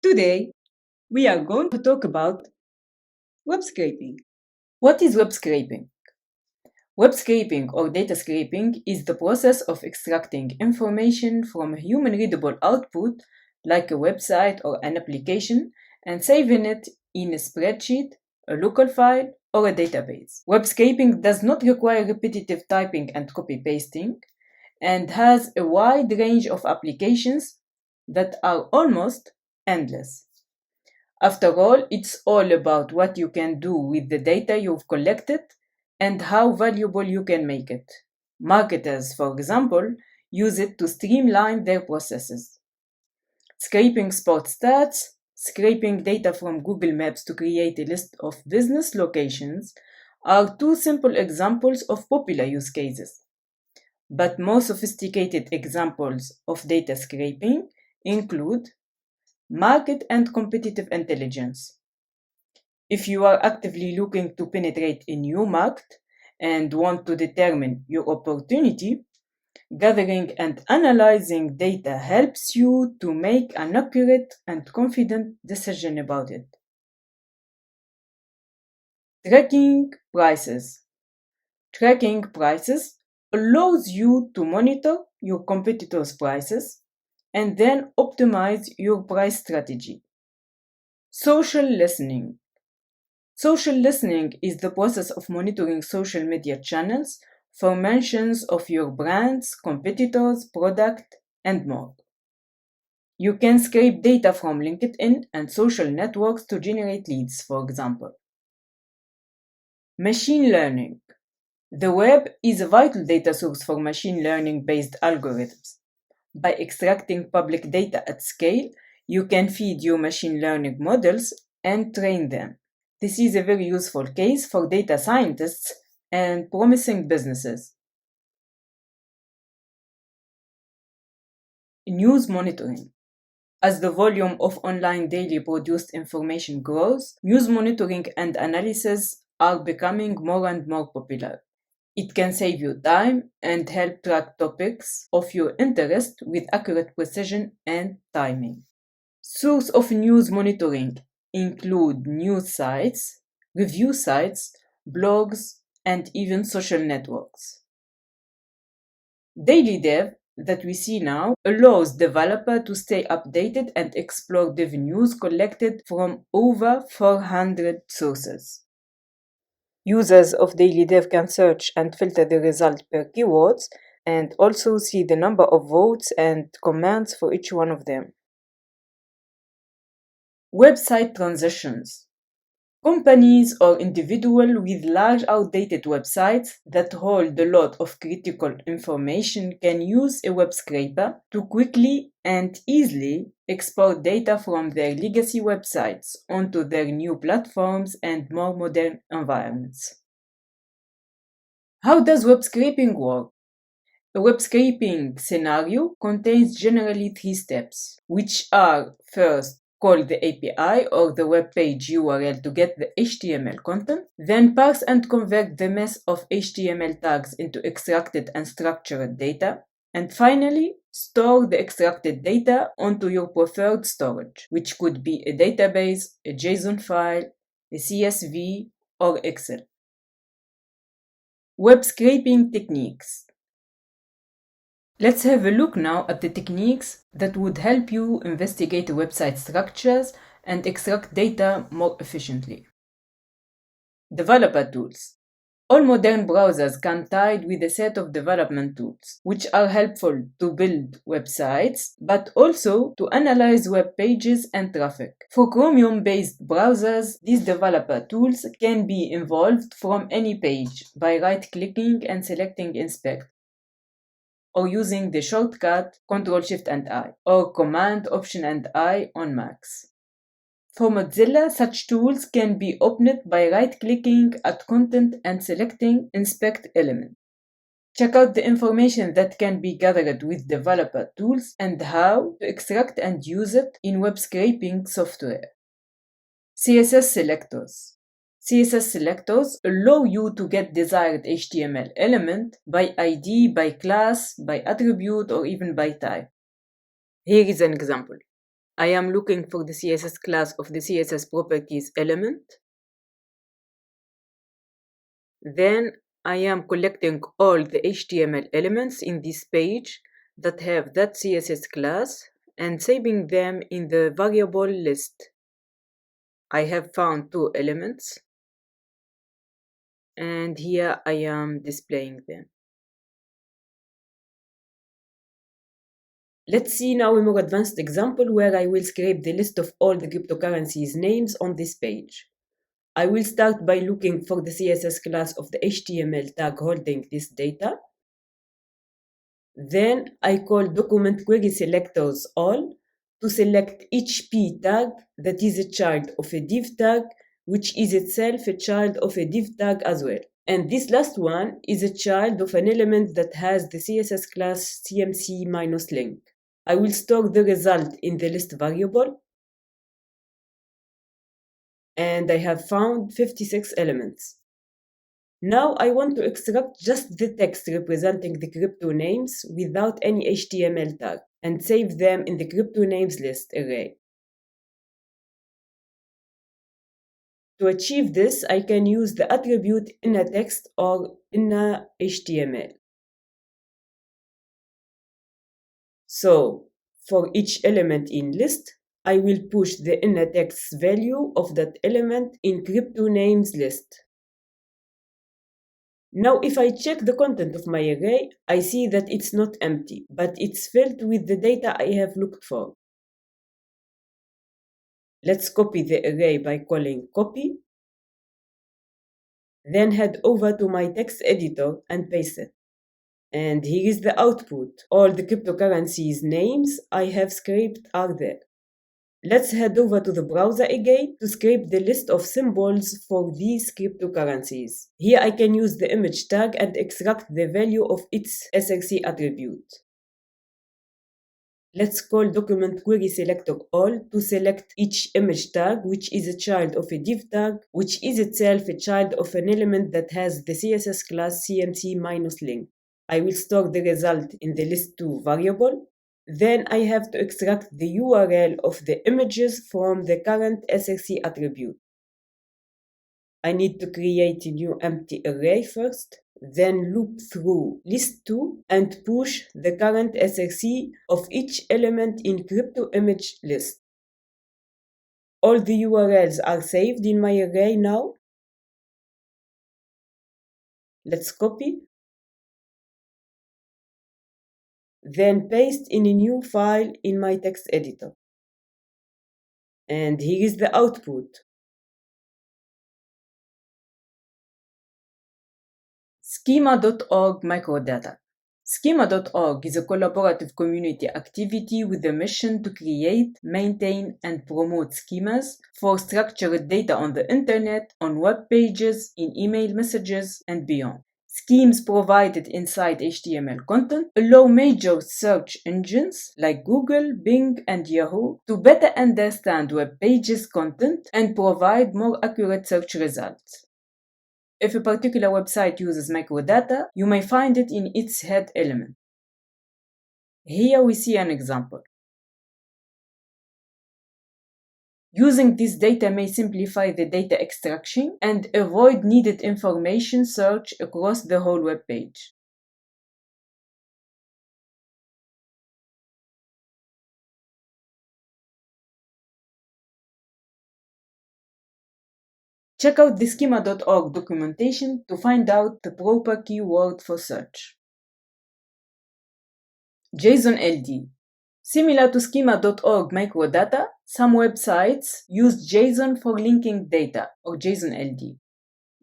Today, we are going to talk about web scraping. What is web scraping? Web scraping or data scraping is the process of extracting information from a human-readable output like a website or an application and saving it in a spreadsheet, a local file, or a database. Web scraping does not require repetitive typing and copy-pasting and has a wide range of applications that are almost endless. After all, it's all about what you can do with the data you've collected and how valuable you can make it. Marketers, for example, use it to streamline their processes. Scraping spot stats, scraping data from Google Maps to create a list of business locations are two simple examples of popular use cases. But more sophisticated examples of data scraping include market and competitive intelligence. If you are actively looking to penetrate a new market and want to determine your opportunity, gathering and analyzing data helps you to make an accurate and confident decision about it. Tracking prices. Tracking prices allows you to monitor your competitors' prices and then optimize your price strategy. Social listening. Social listening is the process of monitoring social media channels for mentions of your brands, competitors, product, and more. You can scrape data from LinkedIn and social networks to generate leads, for example. Machine learning. The web is a vital data source for machine learning-based algorithms. By extracting public data at scale, you can feed your machine learning models and train them. This is a very useful case for data scientists and promising businesses. News monitoring. As the volume of online daily produced information grows, news monitoring and analysis are becoming more and more popular. It can save you time and help track topics of your interest with accurate precision and timing. Sources of news monitoring include news sites, review sites, blogs, and even social networks. Daily Dev that we see now allows developers to stay updated and explore dev news collected from over 400 sources. Users of Daily Dev can search and filter the result per keywords and also see the number of votes and comments for each one of them. Website transitions. Companies or individuals with large outdated websites that hold a lot of critical information can use a web scraper to quickly and easily export data from their legacy websites onto their new platforms and more modern environments. How does web scraping work? A web scraping scenario contains generally three steps, which are first, call the API or the web page URL to get the HTML content, then parse and convert the mess of HTML tags into extracted and structured data, and finally, store the extracted data onto your preferred storage, which could be a database, a JSON file, a CSV, or Excel. Web scraping techniques. Let's have a look now at the techniques that would help you investigate website structures and extract data more efficiently. Developer tools. All modern browsers come tied with a set of development tools, which are helpful to build websites, but also to analyze web pages and traffic. For Chromium-based browsers, these developer tools can be involved from any page by right-clicking and selecting Inspect, or using the shortcut Ctrl-Shift-I, or Command-Option-I on Macs. For Mozilla, such tools can be opened by right-clicking at Content and selecting Inspect Element. Check out the information that can be gathered with developer tools and how to extract and use it in web scraping software. CSS selectors. CSS selectors allow you to get desired HTML element by ID, by class, by attribute, or even by type. Here is an example. I am looking for the CSS class of the CSS properties element. Then I am collecting all the HTML elements in this page that have that CSS class and saving them in the variable list. I have found 2 elements, and here I am displaying them. Let's see now a more advanced example where I will scrape the list of all the cryptocurrencies names on this page. I will start by looking for the CSS class of the HTML tag holding this data. Then I call document query selectors all to select each p tag that is a child of a div tag, which is itself a child of a div tag as well. And this last one is a child of an element that has the CSS class cmc-link. I will store the result in the list variable, and I have found 56 elements. Now I want to extract just the text representing the crypto names without any HTML tag and save them in the crypto names list array. To achieve this, I can use the attribute inner text or inner HTML. So, for each element in list, I will push the inner text value of that element in crypto names list. Now if I check the content of my array, I see that it's not empty, but it's filled with the data I have looked for. Let's copy the array by calling copy, then head over to my text editor and paste it. And here is the output. All the cryptocurrencies names I have scraped are there. Let's head over to the browser again to scrape the list of symbols for these cryptocurrencies. Here I can use the image tag and extract the value of its src attribute. Let's call document query selector all to select each image tag, which is a child of a div tag, which is itself a child of an element that has the CSS class cmc-link. I will store the result in the list2 variable. Then I have to extract the URL of the images from the current src attribute. I need to create a new empty array first, then loop through list2 and push the current src of each element in crypto image list. All the URLs are saved in my array now. Let's copy. Then paste in a new file in my text editor. And here is the output. Schema.org microdata. Schema.org is a collaborative community activity with a mission to create, maintain, and promote schemas for structured data on the internet, on web pages, in email messages, and beyond. Schemes provided inside HTML content allow major search engines like Google, Bing, and Yahoo to better understand web pages' content and provide more accurate search results. If a particular website uses microdata, you may find it in its head element. Here we see an example. Using this data may simplify the data extraction and avoid needed information search across the whole web page. Check out the schema.org documentation to find out the proper keyword for search. JSON LD. Similar to schema.org microdata, some websites use JSON for linking data, or JSON LD.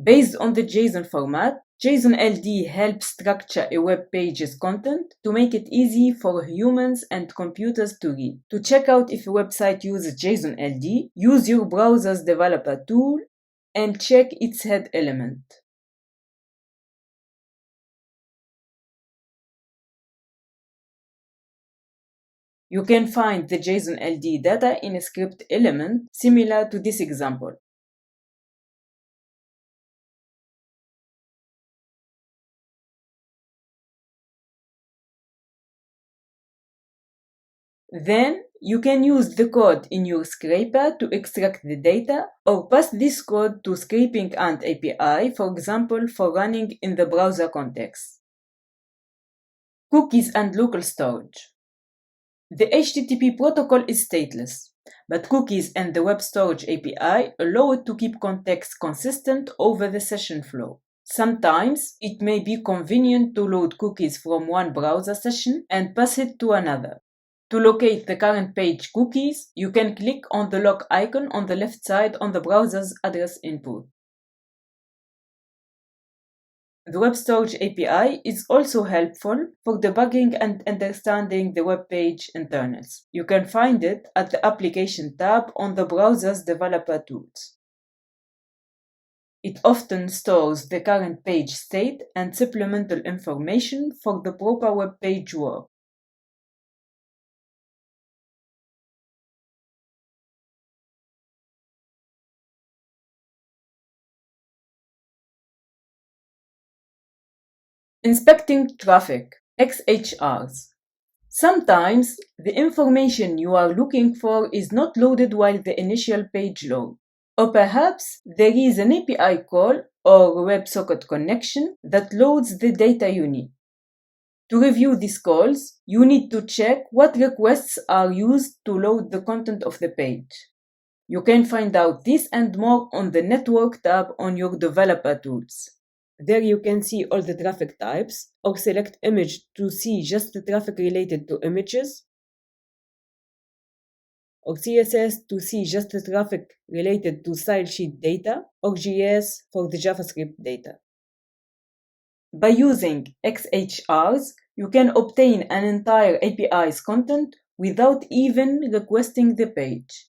Based on the JSON format, JSON LD helps structure a web page's content to make it easy for humans and computers to read. To check out if a website uses JSON LD, use your browser's developer tool and check its head element. You can find the JSON LD data in a script element similar to this example. Then you can use the code in your scraper to extract the data or pass this code to Scraping Ant API, for example, for running in the browser context. Cookies and local storage. The HTTP protocol is stateless, but cookies and the Web Storage API allow it to keep context consistent over the session flow. Sometimes it may be convenient to load cookies from one browser session and pass it to another. To locate the current page cookies, you can click on the lock icon on the left side on the browser's address input. The Web Storage API is also helpful for debugging and understanding the web page internals. You can find it at the Application tab on the browser's Developer Tools. It often stores the current page state and supplemental information for the proper web page work. Inspecting traffic, XHRs. Sometimes the information you are looking for is not loaded while the initial page loads. Or perhaps there is an API call or WebSocket connection that loads the data you need. To review these calls, you need to check what requests are used to load the content of the page. You can find out this and more on the Network tab on your Developer Tools. There you can see all the traffic types, or select image to see just the traffic related to images, or CSS to see just the traffic related to style sheet data, or JS for the JavaScript data. By using XHRs, you can obtain an entire API's content without even requesting the page.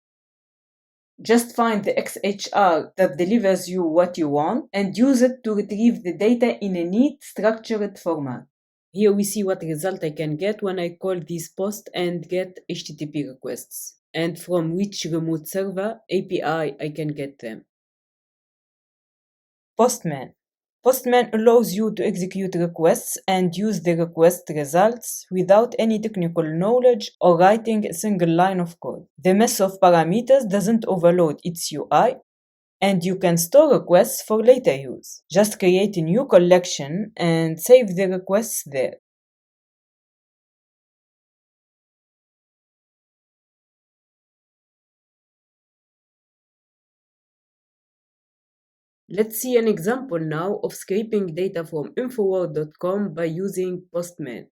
Just find the XHR that delivers you what you want and use it to retrieve the data in a neat, structured format. Here we see what result I can get when I call these post and get HTTP requests, and from which remote server API I can get them. Postman. Postman allows you to execute requests and use the request results without any technical knowledge or writing a single line of code. The mess of parameters doesn't overload its UI, and you can store requests for later use. Just create a new collection and save the requests there. Let's see an example now of scraping data from Infowars.com by using Postman.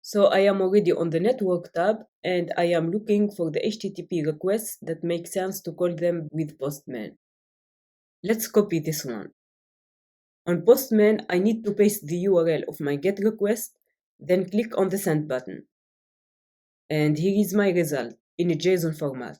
So I am already on the Network tab and I am looking for the HTTP requests that make sense to call them with Postman. Let's copy this one. On Postman, I need to paste the URL of my GET request, then click on the Send button. And here is my result in a JSON format.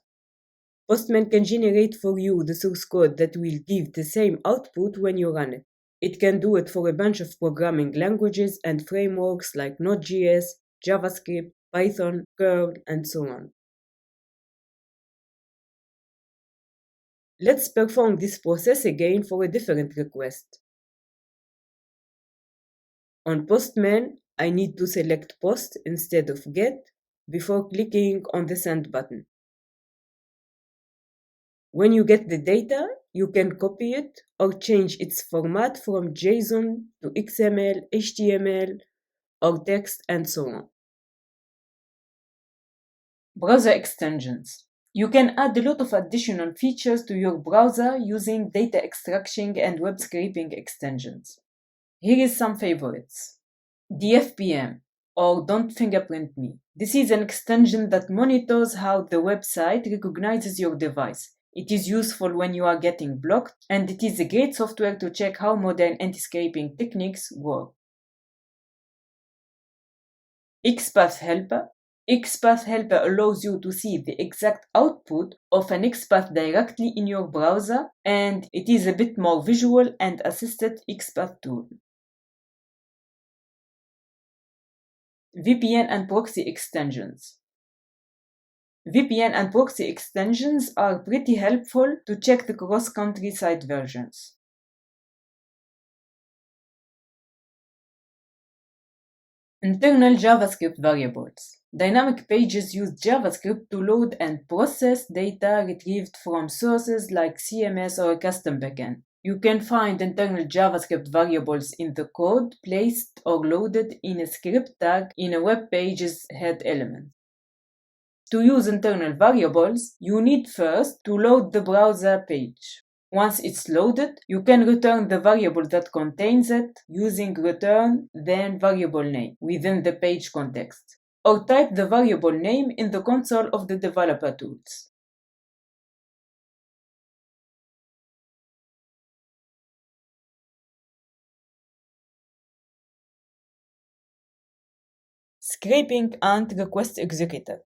Postman can generate for you the source code that will give the same output when you run it. It can do it for a bunch of programming languages and frameworks like Node.js, JavaScript, Python, Curl, and so on. Let's perform this process again for a different request. On Postman, I need to select Post instead of Get before clicking on the Send button. When you get the data, you can copy it or change its format from JSON to XML, HTML, or text, and so on. Browser extensions. You can add a lot of additional features to your browser using data extraction and web scraping extensions. Here is some favorites. DFPM, or Don't Fingerprint Me. This is an extension that monitors how the website recognizes your device. It is useful when you are getting blocked, and it is a great software to check how modern anti-scraping techniques work. XPath Helper. XPath Helper allows you to see the exact output of an XPath directly in your browser, and it is a bit more visual and assisted XPath tool. VPN and proxy extensions. VPN and proxy extensions are pretty helpful to check the cross-country site versions. Internal JavaScript variables. Dynamic pages use JavaScript to load and process data retrieved from sources like CMS or a custom backend. You can find internal JavaScript variables in the code placed or loaded in a script tag in a web page's head element. To use internal variables, you need first to load the browser page. Once it's loaded, you can return the variable that contains it using return then variable name within the page context, or type the variable name in the console of the developer tools. Scraping and request executor.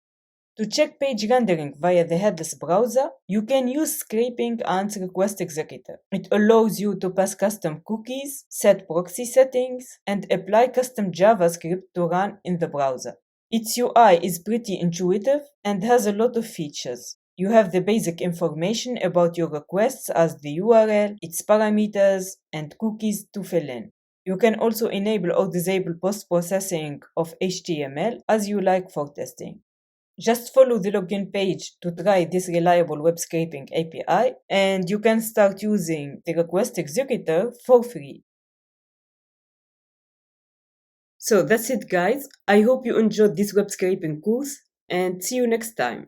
To check page rendering via the headless browser, you can use scraping and request executor. It allows you to pass custom cookies, set proxy settings, and apply custom JavaScript to run in the browser. Its UI is pretty intuitive and has a lot of features. You have the basic information about your requests as the URL, its parameters, and cookies to fill in. You can also enable or disable post-processing of HTML as you like for testing. Just follow the login page to try this reliable web scraping API, and you can start using the request executor for free. So that's it, guys. I hope you enjoyed this web scraping course, and see you next time.